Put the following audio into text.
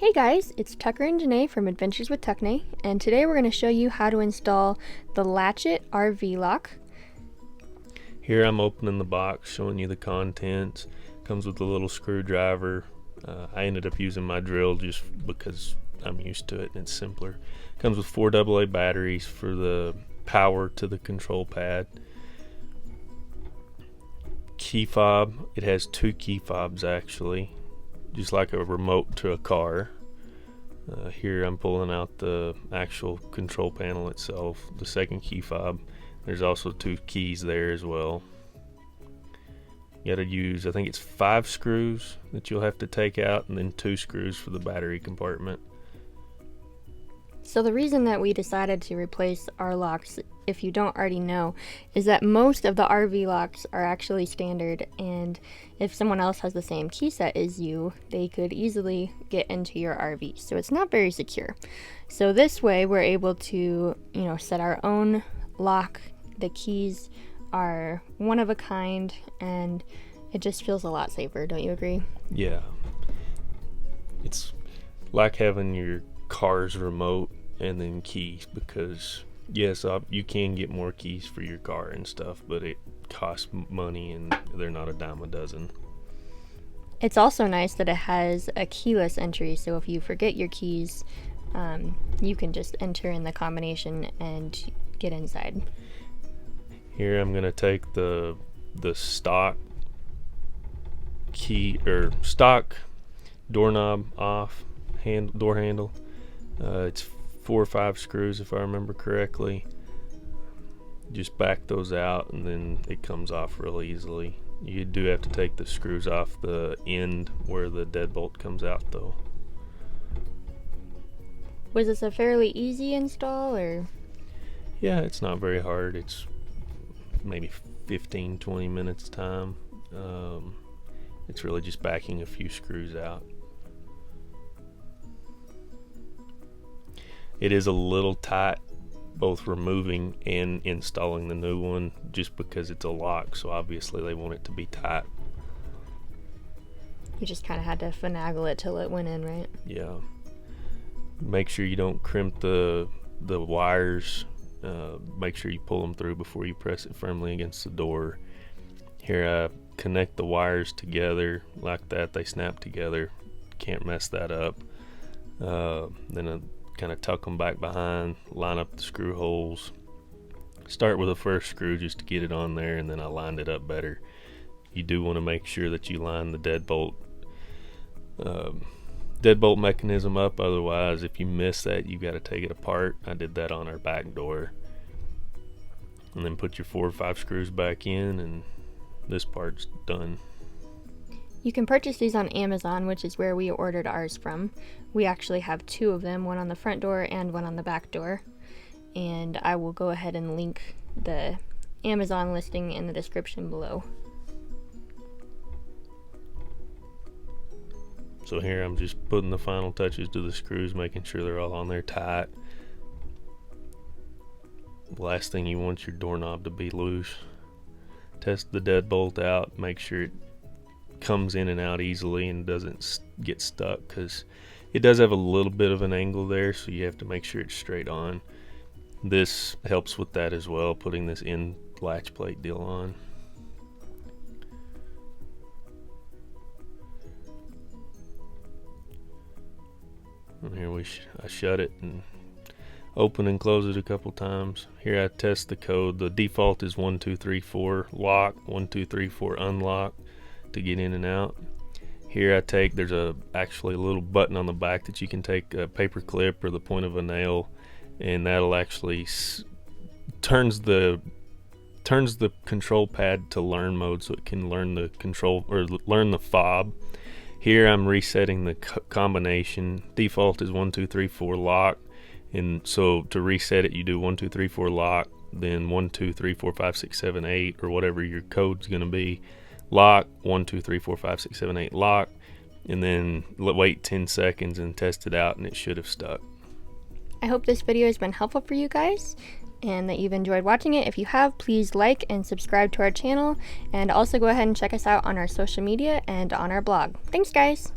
Hey guys, it's Tucker and Janae from Adventures with Tuckney, and today we're going to show you how to install the Latch.It RV lock. Here I'm opening the box, showing you the contents. Comes with a little screwdriver. I ended up using my drill just because I'm used to it and it's simpler. Comes with 4 AA batteries for the power to the control pad. Key fob, it has 2 key fobs actually, just like a remote to a car. Here I'm pulling out the actual control panel itself, the second key fob. There's also 2 keys there as well. You gotta use, I think it's 5 screws that you'll have to take out, and then 2 screws for the battery compartment. So the reason that we decided to replace our locks, if you don't already know, is that most of the RV locks are actually standard, and if someone else has the same key set as you, they could easily get into your RV. So it's not very secure. So this way we're able to, set our own lock. The keys are one of a kind, and it just feels a lot safer. Don't you agree? Yeah. It's like having your car's remote and then keys, because yes, you can get more keys for your car and stuff, but it costs money and they're not a dime a dozen. It's also nice that it has a keyless entry, so if you forget your keys, you can just enter in the combination and get inside. Here I'm going to take the stock key or stock doorknob off, door handle. It's 4 or 5 screws if I remember correctly. Just back those out and then it comes off real easily. You do have to take the screws off the end where the deadbolt comes out though. Was this a fairly easy install, or? Yeah, it's not very hard. It's maybe 15-20 minutes time. It's really just backing a few screws out. It is a little tight, both removing and installing the new one, just because it's a lock, so obviously they want it to be tight. You just kind of had to finagle it till it went in, right? Yeah. Make sure you don't crimp the wires. Make sure you pull them through before you press it firmly against the door. Here I connect the wires together like that. They snap together. Can't mess that up. Then I kind of tuck them back behind, line up the screw holes. Start with the first screw just to get it on there, and then I lined it up better. You do want to make sure that you line the deadbolt mechanism up, otherwise if you miss that you've got to take it apart. I did that on our back door. And then put your 4 or 5 screws back in, and this part's done. You can purchase these on Amazon, which is where we ordered ours from. We actually have 2 of them, one on the front door and one on the back door. And I will go ahead and link the Amazon listing in the description below. So here I'm just putting the final touches to the screws, making sure they're all on there tight. The last thing you want your doorknob to be loose. Test the deadbolt out, make sure it comes in and out easily and doesn't get stuck, because it does have a little bit of an angle there, so you have to make sure it's straight on. This helps with that as well, putting this in latch plate deal on. And here I shut it and open and close it a couple times. Here I test the code. The default is 1 2 3 4 lock, 1 2 3 4 unlock to get in and out. Here I take, there's actually a little button on the back that you can take a paper clip or the point of a nail, and that'll actually turns the control pad to learn mode, so it can learn the control or learn the fob. Here I'm resetting the combination. Default is 1 2 3 4 lock, and so to reset it you do 1 2 3 4 lock, then 1 2 3 4 5 6 7 8 or whatever your code's going to be. Lock, 1 2 3 4 5 6 7 8 lock, and then wait 10 seconds and test it out, and it should have stuck. I hope this video has been helpful for you guys and that you've enjoyed watching it. If you have, please like and subscribe to our channel, and also go ahead and check us out on our social media and on our blog. Thanks guys!